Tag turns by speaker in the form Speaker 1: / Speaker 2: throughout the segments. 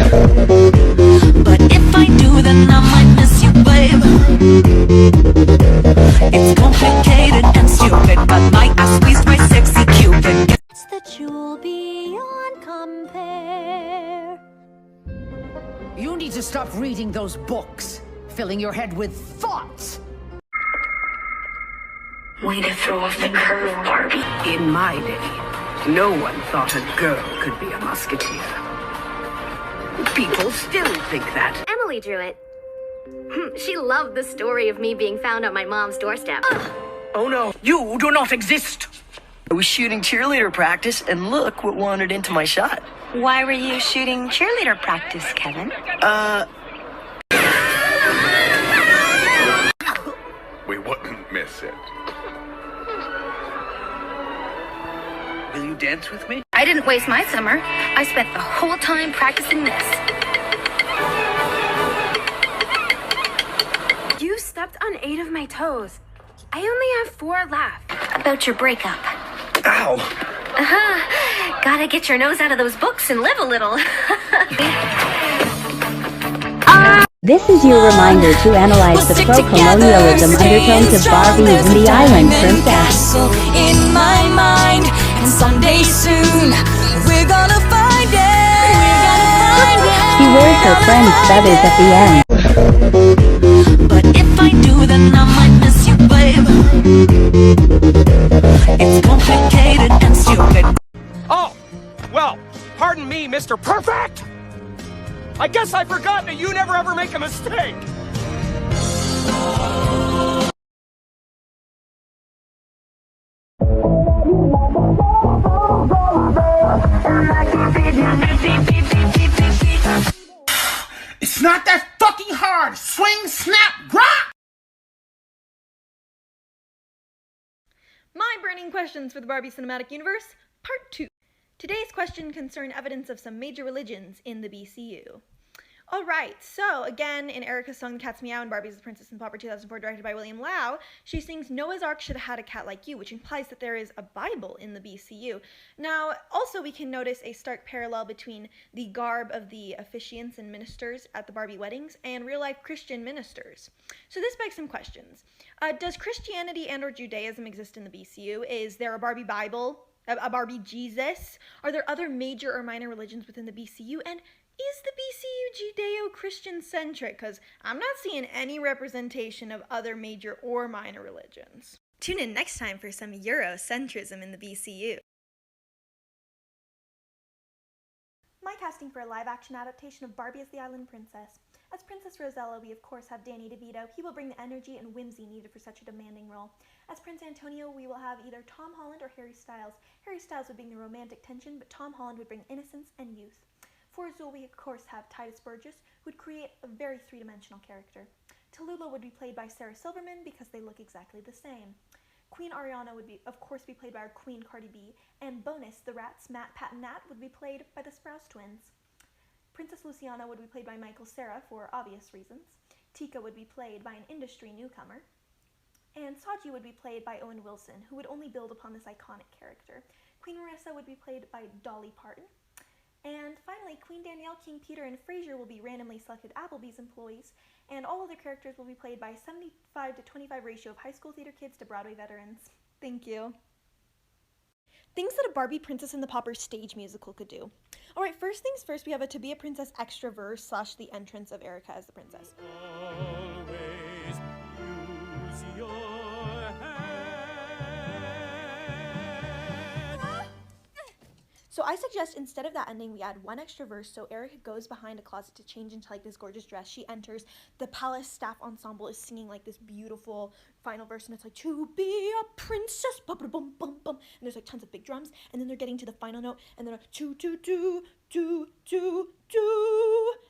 Speaker 1: But if I do, then I might miss you, babe. It's complicated and stupid, but I squeezed my sexy cupid. It's the jewel beyond compare.
Speaker 2: You need to stop reading those books, filling your head with thoughts.
Speaker 3: Way to throw off the curve, Barbie.
Speaker 2: In my day, no one thought a girl could be a musketeer. People still think that.
Speaker 4: Emily drew it. She loved the story of me being found on my mom's doorstep.
Speaker 5: Oh no, you do not exist! I was shooting cheerleader practice, and look what wandered into my shot.
Speaker 3: Why were you shooting cheerleader practice, Kevin?
Speaker 6: We wouldn't miss it.
Speaker 5: Will you dance with me?
Speaker 4: I didn't waste my summer. I spent the whole time practicing this. You stepped on 8 of my toes. I only have 4 left.
Speaker 3: About your breakup.
Speaker 5: Ow!
Speaker 4: Gotta get your nose out of those books and live a little.
Speaker 7: This is your reminder to analyze the pro-colonialism undertones of Barbie and the Island Princess.
Speaker 1: In my mind, and someday soon, we're gonna find it.
Speaker 7: She wears her friend's feathers at the end.
Speaker 1: But if I do, then I might miss you, babe. It's complicated and stupid.
Speaker 8: Oh, well, pardon me, Mr. Perfect! I guess I forgot that you never ever make a mistake!
Speaker 9: It's not that fucking hard! Swing, snap, rock!
Speaker 10: My burning questions for the Barbie Cinematic Universe, Part 2. Today's question concerned evidence of some major religions in the BCU. Alright, so again, in Erica's song The Cat's Meow and Barbie's The Princess and the Pauper 2004, directed by William Lau, she sings Noah's Ark should have had a cat like you, which implies that there is a Bible in the BCU. Now, also we can notice a stark parallel between the garb of the officiants and ministers at the Barbie weddings and real-life Christian ministers. So this begs some questions. Does Christianity and or Judaism exist in the BCU? Is there a Barbie Bible? A Barbie Jesus? Are there other major or minor religions within the BCU? And is the BCU Judeo-Christian centric? Because I'm not seeing any representation of other major or minor religions. Tune in next time for some Eurocentrism in the BCU. My casting for a live-action adaptation of Barbie as the Island Princess. As Princess Rosella, we of course have Danny DeVito. He will bring the energy and whimsy needed for such a demanding role. As Prince Antonio, we will have either Tom Holland or Harry Styles. Harry Styles would bring the romantic tension, but Tom Holland would bring innocence and youth. For Azul, we of course have Titus Burgess, who would create a very three-dimensional character. Tallulah would be played by Sarah Silverman because they look exactly the same. Queen Ariana would of course be played by our Queen Cardi B, and Bonus, the rats, Matt, Pat, and Nat, would be played by the Sprouse twins. Princess Luciana would be played by Michael Cera for obvious reasons. Tika would be played by an industry newcomer. And Saji would be played by Owen Wilson, who would only build upon this iconic character. Queen Marissa would be played by Dolly Parton. And finally, Queen Danielle, King Peter, and Frasier will be randomly selected Applebee's employees, and all other characters will be played by a 75 to 25 ratio of high school theater kids to Broadway veterans. Thank you. Things that a Barbie Princess and the Pauper stage musical could do. Alright, first things first, we have a To Be a Princess extra verse / the entrance of Erica as the princess.
Speaker 8: Always use your
Speaker 10: So I suggest instead of that ending, we add one extra verse. So Erica goes behind a closet to change into like this gorgeous dress. She enters. The palace staff ensemble is singing like this beautiful final verse, and it's like, to be a princess, bum bum bum bum bum. And there's like tons of big drums, and then they're getting to the final note, and they're like, do.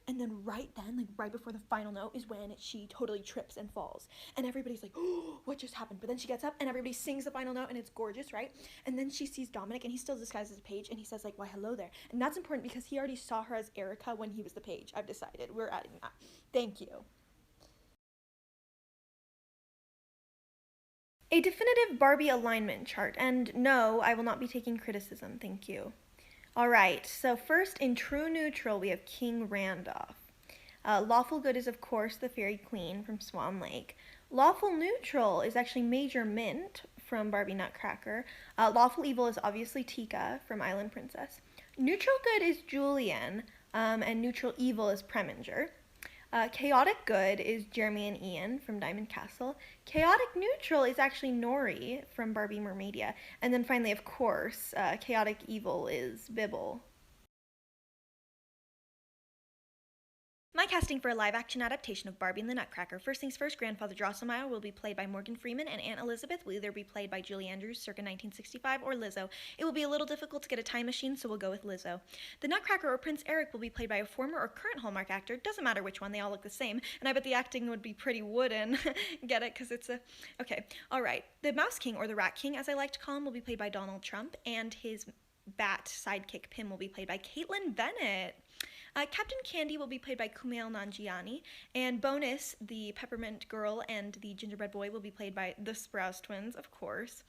Speaker 10: And then right then, like right before the final note, is when she totally trips and falls. And everybody's like, oh, what just happened? But then she gets up and everybody sings the final note and it's gorgeous, right? And then she sees Dominic and he's still disguised as a page and he says like, why, hello there. And that's important because he already saw her as Erica when he was the page. I've decided. We're adding that. Thank you. A definitive Barbie alignment chart. And no, I will not be taking criticism. Thank you. Alright, so first in true neutral we have King Randolph. Lawful good is of course the Fairy Queen from Swan Lake. Lawful neutral is actually Major Mint from Barbie Nutcracker. Lawful evil is obviously Tika from Island Princess. Neutral good is Julian, and neutral evil is Preminger. Chaotic good is Jeremy and Ian from Diamond Castle. Chaotic neutral is actually Nori from Barbie Mermaidia. And then finally, of course, chaotic evil is Bibble. My casting for a live-action adaptation of Barbie and the Nutcracker. First things first, Grandfather Drosselmeyer will be played by Morgan Freeman, and Aunt Elizabeth will either be played by Julie Andrews circa 1965 or Lizzo. It will be a little difficult to get a time machine, so we'll go with Lizzo. The Nutcracker or Prince Eric will be played by a former or current Hallmark actor. Doesn't matter which one, they all look the same, and I bet the acting would be pretty wooden. Get it? Because it's a... Okay, alright. The Mouse King, or the Rat King, as I like to call him, will be played by Donald Trump, and his bat sidekick Pim will be played by Caitlin Bennett. Captain Candy will be played by Kumail Nanjiani, and Bonus, the Peppermint Girl, and the Gingerbread Boy will be played by the Sprouse Twins, of course.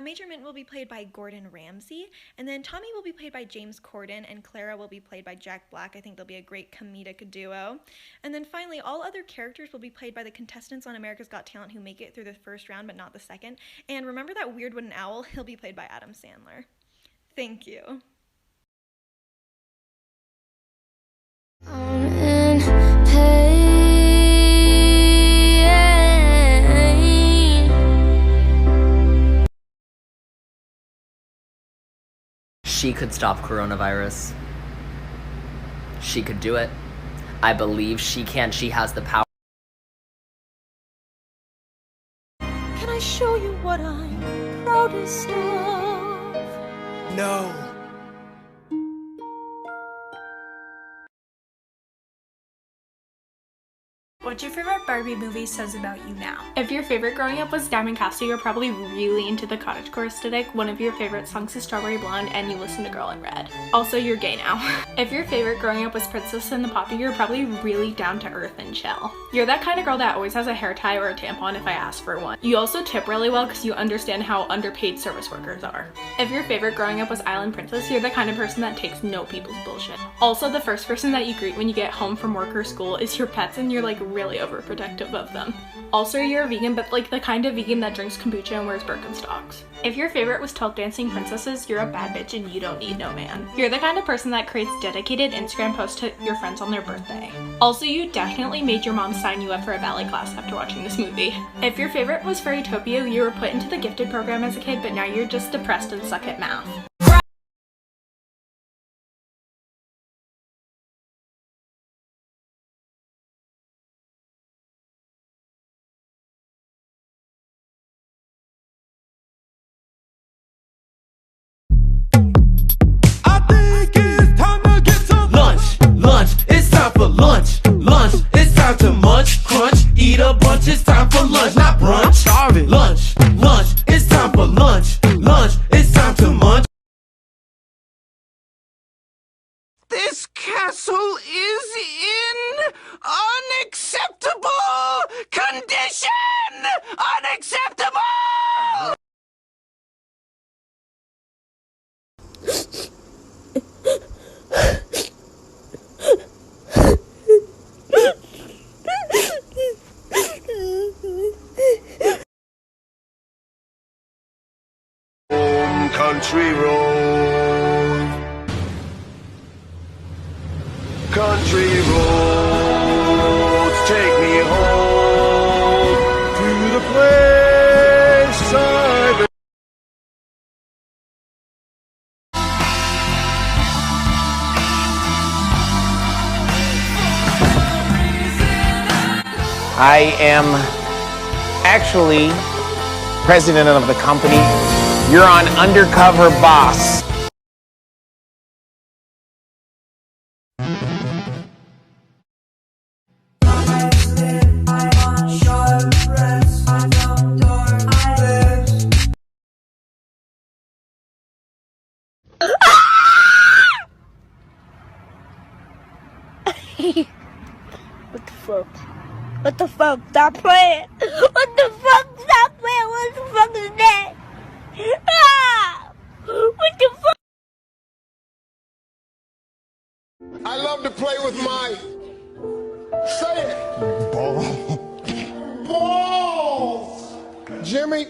Speaker 10: Major Mint will be played by Gordon Ramsay, and then Tommy will be played by James Corden, and Clara will be played by Jack Black. I think they'll be a great comedic duo. And then finally, all other characters will be played by the contestants on America's Got Talent who make it through the first round, but not the second. And remember that weird wooden owl? He'll be played by Adam Sandler. Thank you.
Speaker 5: She could stop coronavirus. She could do it. I believe she can. She has the power.
Speaker 1: Can I show you what I'm proudest of?
Speaker 8: No.
Speaker 11: What's your favorite Barbie movie says about you now? If your favorite growing up was Diamond Castle, you're probably really into the cottagecore aesthetic. One of your favorite songs is Strawberry Blonde, and you listen to Girl in Red. Also, you're gay now. If your favorite growing up was Princess and the Poppy, you're probably really down to earth and chill. You're that kind of girl that always has a hair tie or a tampon if I ask for one. You also tip really well because you understand how underpaid service workers are. If your favorite growing up was Island Princess, you're the kind of person that takes no people's bullshit. Also, the first person that you greet when you get home from work or school is your pets, and you're like really overprotective of them. Also, you're a vegan, but like the kind of vegan that drinks kombucha and wears Birkenstocks. If your favorite was 12 Dancing Princesses, you're a bad bitch and you don't need no man. You're the kind of person that creates dedicated Instagram posts to your friends on their birthday. Also, you definitely made your mom sign you up for a ballet class after watching this movie. If your favorite was Fairytopia, you were put into the gifted program as a kid, but now you're just depressed and suck at math.
Speaker 12: Eat a bunch, it's time for lunch, not brunch. I'm starving. Lunch, it's time for lunch. It's time to munch. This castle is in unacceptable condition! Unacceptable! Country road, country roads, take me home to the place I
Speaker 13: am actually president of the company. You're on Undercover Boss.
Speaker 14: What the fuck? What the fuck? Stop playing! What the fuck? Stop playing! What the fuck is that? Ah! What the fuck?
Speaker 15: love to play with my... Say it. Balls. Balls. Jimmy.